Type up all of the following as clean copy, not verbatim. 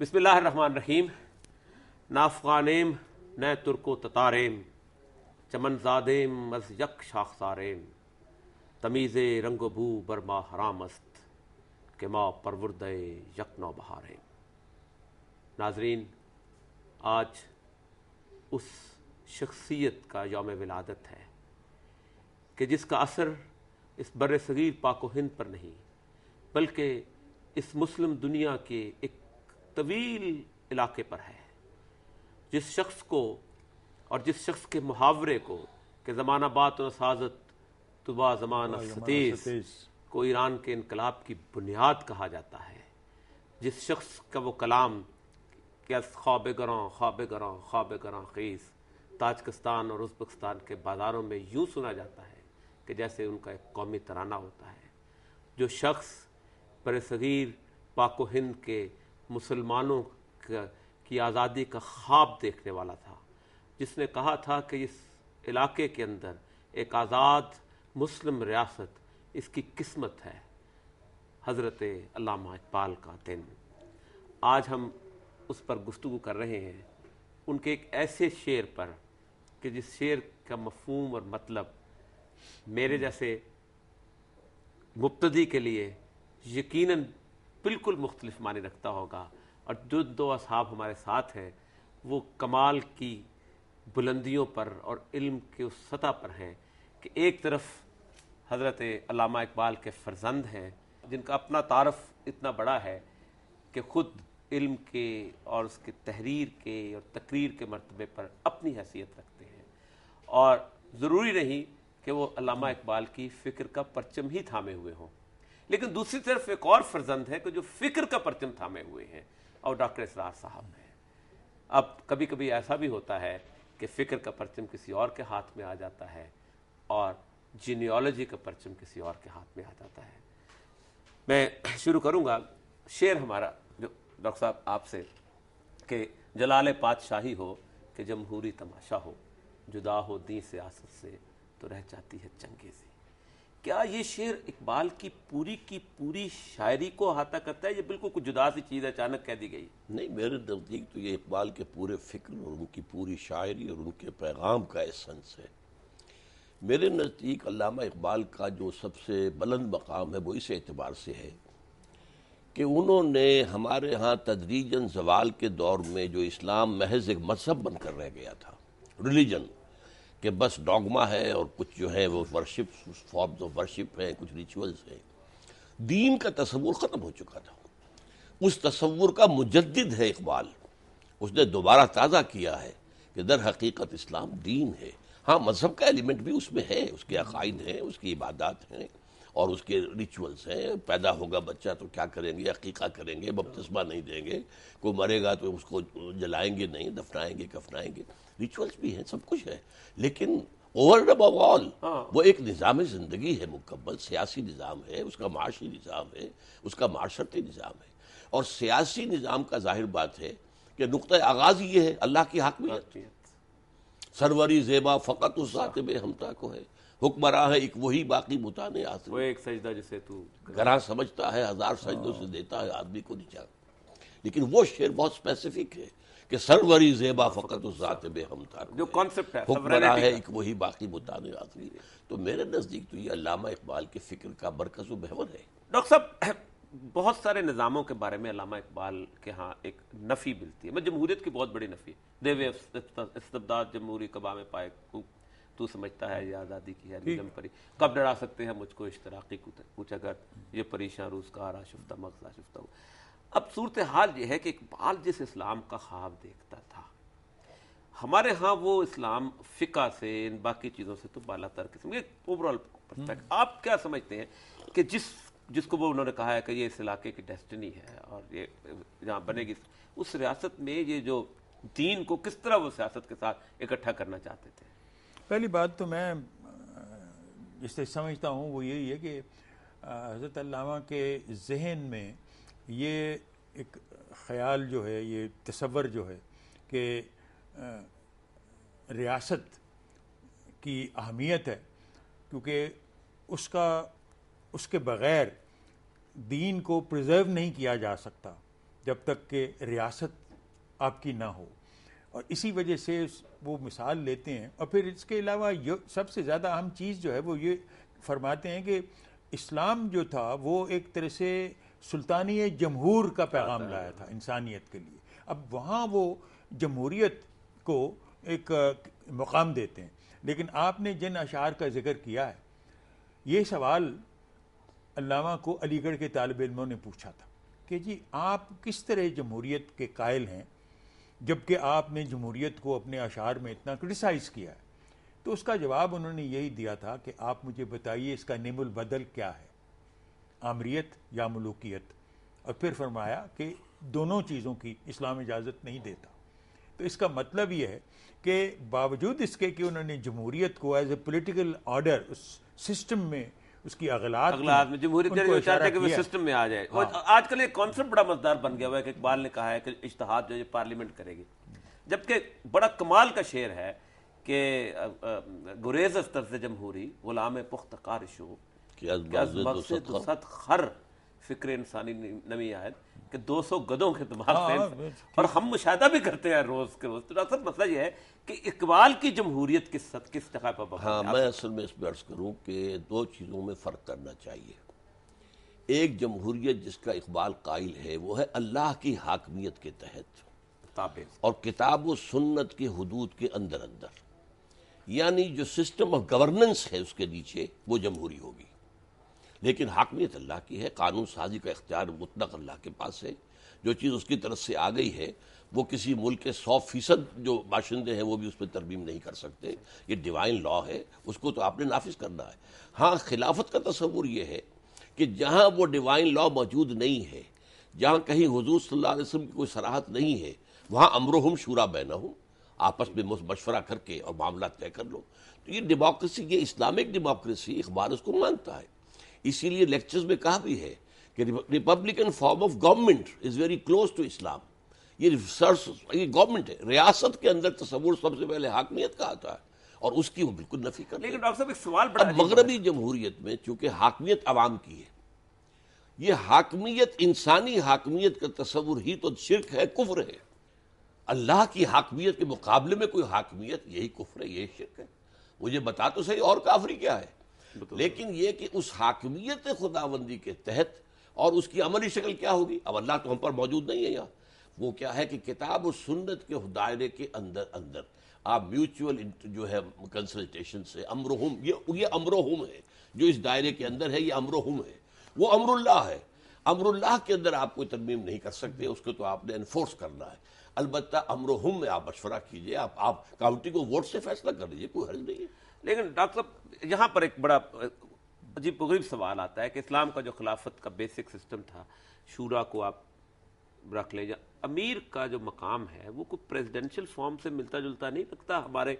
بسم اللہ الرحمن الرحیم. نہ افغانیم نہ ترک و تتاریم، چمن زادیم از یک شاخساریم، تمیز رنگ و بو بر ما حرام است کہ ما پروردہ یک نو بہاریم. ناظرین، آج اس شخصیت کا یوم ولادت ہے کہ جس کا اثر اس بر صغیر پاک و ہند پر نہیں بلکہ اس مسلم دنیا کے ایک طویل علاقے پر ہے. جس شخص کو اور جس شخص کے محاورے کو کہ زمانہ بات و سازت طبع زمانہ ستیز کو ایران کے انقلاب کی بنیاد کہا جاتا ہے، جس شخص کا وہ کلام کہ از خواب گراں خواب گراں خواب گراں خیز تاجکستان اور ازبکستان کے بازاروں میں یوں سنا جاتا ہے کہ جیسے ان کا ایک قومی ترانہ ہوتا ہے، جو شخص برصغیر پاک و ہند کے مسلمانوں کی آزادی کا خواب دیکھنے والا تھا، جس نے کہا تھا کہ اس علاقے کے اندر ایک آزاد مسلم ریاست اس کی قسمت ہے، حضرت علامہ اقبال کا دن. آج ہم اس پر گفتگو کر رہے ہیں، ان کے ایک ایسے شعر پر کہ جس شعر کا مفہوم اور مطلب میرے جیسے مبتدی کے لیے یقیناً بالکل مختلف معنی رکھتا ہوگا. اور جو دو اصحاب ہمارے ساتھ ہیں وہ کمال کی بلندیوں پر اور علم کی اس سطح پر ہیں کہ ایک طرف حضرت علامہ اقبال کے فرزند ہیں جن کا اپنا تعارف اتنا بڑا ہے کہ خود علم کے اور اس کے تحریر کے اور تقریر کے مرتبے پر اپنی حیثیت رکھتے ہیں، اور ضروری نہیں کہ وہ علامہ اقبال کی فکر کا پرچم ہی تھامے ہوئے ہوں، لیکن دوسری طرف ایک اور فرزند ہے کہ جو فکر کا پرچم تھامے ہوئے ہیں، اور ڈاکٹر اسرار صاحب ہیں. اب کبھی کبھی ایسا بھی ہوتا ہے کہ فکر کا پرچم کسی اور کے ہاتھ میں آ جاتا ہے اور جینیالوجی کا پرچم کسی اور کے ہاتھ میں آ جاتا ہے. میں شروع کروں گا شعر ہمارا جو ڈاکٹر صاحب آپ سے کہ جلال پادشاہی ہو کہ جمہوری تماشا ہو، جدا ہو دین سیاست سے تو رہ جاتی ہے چنگیزی. کیا یہ شعر اقبال کی پوری شاعری کو احاطہ کرتا ہے یا بالکل کچھ جدا سی چیز اچانک کہہ دی گئی؟ نہیں، میرے نزدیک تو یہ اقبال کے پورے فکر اور ان کی پوری شاعری اور ان کے پیغام کا ایسنس ہے. میرے نزدیک علامہ اقبال کا جو سب سے بلند مقام ہے وہ اس اعتبار سے ہے کہ انہوں نے ہمارے ہاں تدریجاً زوال کے دور میں جو اسلام محض ایک مذہب بن کر رہ گیا تھا، ریلیجن، کہ بس ڈوگما ہے اور کچھ جو ہے وہ ورشپ فارمز آف ورشپ ہیں، کچھ ریچولز ہیں، دین کا تصور ختم ہو چکا تھا. اس تصور کا مجدد ہے اقبال. اس نے دوبارہ تازہ کیا ہے کہ در حقیقت اسلام دین ہے. ہاں، مذہب کا ایلیمنٹ بھی اس میں ہے، اس کے عقائد ہیں، اس کی عبادات ہیں اور اس کے ریچولز ہیں. پیدا ہوگا بچہ تو کیا کریں گے؟ عقیقہ کریں گے، بپتسمہ نہیں دیں گے. کوئی مرے گا تو اس کو جلائیں گے نہیں، دفنائیں گے، کفنائیں گے. ریچولز بھی ہیں، سب کچھ ہے، لیکن اوور ابو آل وہ ایک نظام زندگی ہے مکمل، سیاسی نظام ہے، اس کا معاشی نظام ہے، اس کا معاشرتی نظام ہے. اور سیاسی نظام کا ظاہر بات ہے کہ نقطہ آغاز یہ ہے اللہ کی حاکمیت. سروری زیبا فقط اس ذات بے ہمتا کو ہے، حکمراں ہے ایک وہی باقی بتانے آسر، وہ ایک سجدہ جسے تو گراں سمجھتا ہے ہزار سجدوں سے دیتا ہے آدمی کو نیچا. لیکن وہ شعر بہت اسپیسیفک ہے کہ سروری زیبا فقط اس ذات بے ہمتا کو جو کانسیپٹ ہے حکمراں ہے ایک وہی باقی بتانے آسر. تو میرے نزدیک تو یہ علامہ اقبال کے فکر کا مرکز و محور ہے. ڈاکٹر صاحب، بہت سارے نظاموں کے بارے میں علامہ اقبال کے ہاں ایک نفی ملتی ہے. میں جمہوریت کی بہت بڑی نفی ہے. دیوے استبداد جمہوری کبا میں پائے تو سمجھتا ہے یہ آزادی کی ہے نیلم پری، کب ڈرا سکتے ہیں مجھ کو اشتراقی کچھ اگر یہ پریشاں روز کا آرا شفتہ مغزہ شفتہ ہو. اب صورتحال یہ ہے کہ اقبال جس اسلام کا خواب دیکھتا تھا، ہمارے ہاں وہ اسلام فقہ سے ان باقی چیزوں سے تو بالا تر قسم کے اوورال پرسپیکٹ. آپ کیا سمجھتے ہیں کہ جس کو وہ انہوں نے کہا ہے کہ یہ اس علاقے کی ڈیسٹنی ہے اور یہ جہاں بنے گی، اس ریاست میں یہ جو دین کو کس طرح وہ سیاست کے ساتھ اکٹھا کرنا چاہتے تھے؟ پہلی بات تو میں اس سے سمجھتا ہوں وہ یہی ہے کہ حضرت علامہ کے ذہن میں یہ ایک خیال جو ہے، یہ تصور جو ہے کہ ریاست کی اہمیت ہے، کیونکہ اس کے بغیر دین کو پریزرو نہیں کیا جا سکتا. جب تک کہ ریاست آپ کی نہ ہو. اور اسی وجہ سے وہ مثال لیتے ہیں. اور پھر اس کے علاوہ سب سے زیادہ اہم چیز جو ہے وہ یہ فرماتے ہیں کہ اسلام جو تھا وہ ایک طرح سے سلطانی جمہور کا پیغام لایا تھا انسانیت کے لیے. اب وہاں وہ جمہوریت کو ایک مقام دیتے ہیں. لیکن آپ نے جن اشعار کا ذکر کیا ہے، یہ سوال علامہ کو علی گڑھ کے طالب علموں نے پوچھا تھا کہ جی آپ کس طرح جمہوریت کے قائل ہیں جبکہ آپ نے جمہوریت کو اپنے اشعار میں اتنا کرٹیسائز کیا ہے. تو اس کا جواب انہوں نے یہی دیا تھا کہ آپ مجھے بتائیے اس کا نعم البدل کیا ہے، آمریت یا ملوکیت. اور پھر فرمایا کہ دونوں چیزوں کی اسلام اجازت نہیں دیتا. تو اس کا مطلب یہ ہے کہ باوجود اس کے کہ انہوں نے جمہوریت کو ایز اے پولیٹیکل آرڈر اس سسٹم میں اس کی اغلاط میں جمہوریت جو چاہتے ہیں کہ وہ سسٹم میں آ جائے. اور آج کل ایک کانسیپٹ بڑا مزدار بن گیا ہوا ہے کہ اقبال نے کہا ہے کہ اجتہاد جو ہے پارلیمنٹ کرے گی، جبکہ بڑا کمال کا شعر ہے کہ گریز از طرز جمہوری غلام پختہ کارشو کہ از مقصد صد خر فکر انسانی نمی آئے کہ 200 گدوں کے دماغ سے. اور ہم مشاہدہ بھی کرتے ہیں روز کے روز. تو اصل مسئلہ یہ ہے کہ اقبال کی جمہوریت کس جگہ پر بابا. ہاں، میں اصل میں اس پہ عرض کروں کہ دو چیزوں میں فرق کرنا چاہیے. ایک جمہوریت جس کا اقبال قائل ہے وہ ہے اللہ کی حاکمیت کے تحت اور کتاب و سنت کے حدود کے اندر، یعنی جو سسٹم آف گورننس ہے اس کے نیچے وہ جمہوری ہوگی. لیکن حاکمیت اللہ کی ہے، قانون سازی کا اختیار مطلق اللہ کے پاس ہے. جو چیز اس کی طرف سے آ گئی ہے وہ کسی ملک کے 100% جو باشندے ہیں وہ بھی اس پہ ترمیم نہیں کر سکتے. یہ ڈیوائن لا ہے، اس کو تو آپ نے نافذ کرنا ہے. ہاں، خلافت کا تصور یہ ہے کہ جہاں وہ ڈیوائن لا موجود نہیں ہے، جہاں کہیں حضور صلی اللہ علیہ وسلم کی کوئی صراحت نہیں ہے، وہاں امرہم شورا بینہم، آپس میں مشورہ کر کے اور معاملات طے کر لو. تو یہ ڈیموکریسی، یہ اسلامک ڈیموکریسی، اخبار اس کو مانتا ہے. اسی لیے لیکچرز میں کہا بھی ہے کہ Republican form of government is very close to Islam. یہ گورنمنٹ ہے، ریاست کے اندر تصور سب سے پہلے حاکمیت کا آتا ہے اور اس کی وہ بالکل نفی کرتے ہیں. لیکن ڈاکٹر صاحب ایک سوال بڑا مغربی جمہوریت میں چونکہ حاکمیت عوام کی ہے، یہ حاکمیت، انسانی حاکمیت کا تصور ہی تو شرک ہے، کفر ہے. اللہ کی حاکمیت کے مقابلے میں کوئی حاکمیت، یہی کفر ہے، یہی شرک ہے. مجھے بتا تو صحیح اور کافری کیا ہے. لیکن یہ کہ اس حاکمیت خداوندی کے تحت اور اس کی عملی شکل کیا ہوگی، اب اللہ تو ہم پر موجود نہیں ہے یہاں. وہ کیا ہے کہ کتاب و سنت کے دائرے کے اندر آپ میوچول جو ہے کنسلٹیشن سے امرہم، یہ امرہم ہے جو اس دائرے کے اندر ہے، یہ امرہم ہے، وہ امر اللہ ہے. امر اللہ کے اندر آپ کوئی ترمیم نہیں کر سکتے، اس کو تو آپ نے انفورس کرنا ہے. البتہ امرہم میں آپ مشورہ کیجئے، آپ کاؤنٹی کو ووٹ سے فیصلہ کر لیجئے، کوئی حرج نہیں ہے. لیکن ڈاکٹر صاحب یہاں پر ایک بڑا عجیب و غریب سوال آتا ہے کہ اسلام کا جو خلافت کا بیسک سسٹم تھا، شورا کو آپ رکھ لیں، امیر کا جو مقام ہے وہ کوئی پریزیڈنشل فارم سے ملتا جلتا نہیں لگتا ہمارے،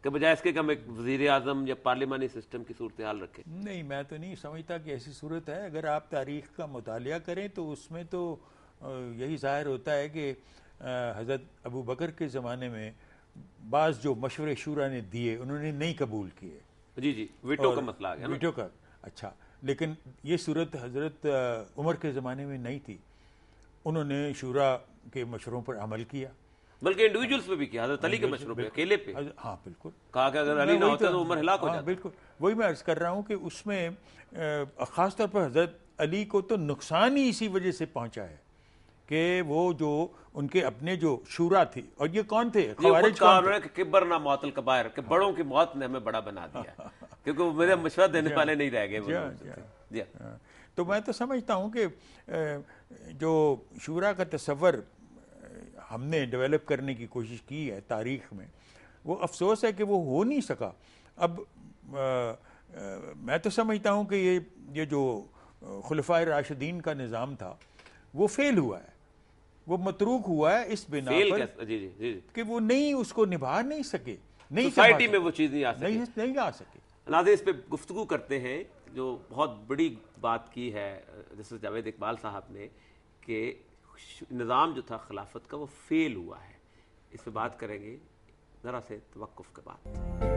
کہ بجائے اس کے کہ ہم ایک وزیر اعظم یا پارلیمانی سسٹم کی صورتحال رکھیں؟ نہیں، میں تو نہیں سمجھتا کہ ایسی صورت ہے. اگر آپ تاریخ کا مطالعہ کریں تو اس میں تو یہی ظاہر ہوتا ہے کہ حضرت ابو بکر کے زمانے میں بعض جو مشورے شورا نے دیے انہوں نے نہیں قبول کیے. جی ویٹو کا مسئلہ آ گیا، ویٹو کا. اچھا، لیکن یہ صورت حضرت عمر کے زمانے میں نہیں تھی. انہوں نے شورا کے مشوروں پر عمل کیا، بلکہ انڈیویجولز پہ بھی کیا. حضرت علی کے مشوروں پہ، اکیلے پہ. ہاں بالکل، کہا کہ اگر علی نہ ہوتے تو عمر ہلاک ہو جاتا. بالکل وہی میں عرض کر رہا ہوں کہ اس میں خاص طور پر حضرت علی کو تو نقصان ہی اسی وجہ سے پہنچا ہے کہ وہ جو ان کے اپنے جو شورا تھی، اور یہ کون تھے؟ خوارج. کبر نہ موت الکبائر، کہ بڑوں کی موت نے ہمیں بڑا بنا دیا، کیونکہ وہ میرے مشورہ دینے والے نہیں رہ گئے. تو میں تو سمجھتا ہوں کہ جو شورا کا تصور ہم نے ڈیولپ کرنے کی کوشش کی ہے تاریخ میں، وہ افسوس ہے کہ وہ ہو نہیں سکا. اب میں تو سمجھتا ہوں کہ یہ جو خلفائے راشدین کا نظام تھا وہ فیل ہوا ہے، وہ متروک ہوا ہے اس بنا پر کہ وہ نہیں اس کو نبھا نہیں سکے، سوسائٹی میں وہ چیز نہیں آ سکے. ناظرین، اس پہ گفتگو کرتے ہیں جو بہت بڑی بات کی ہے جیسے جاوید اقبال صاحب نے، کہ نظام جو تھا خلافت کا وہ فیل ہوا ہے. اس پہ بات کریں گے ذرا سے توقف کے بعد.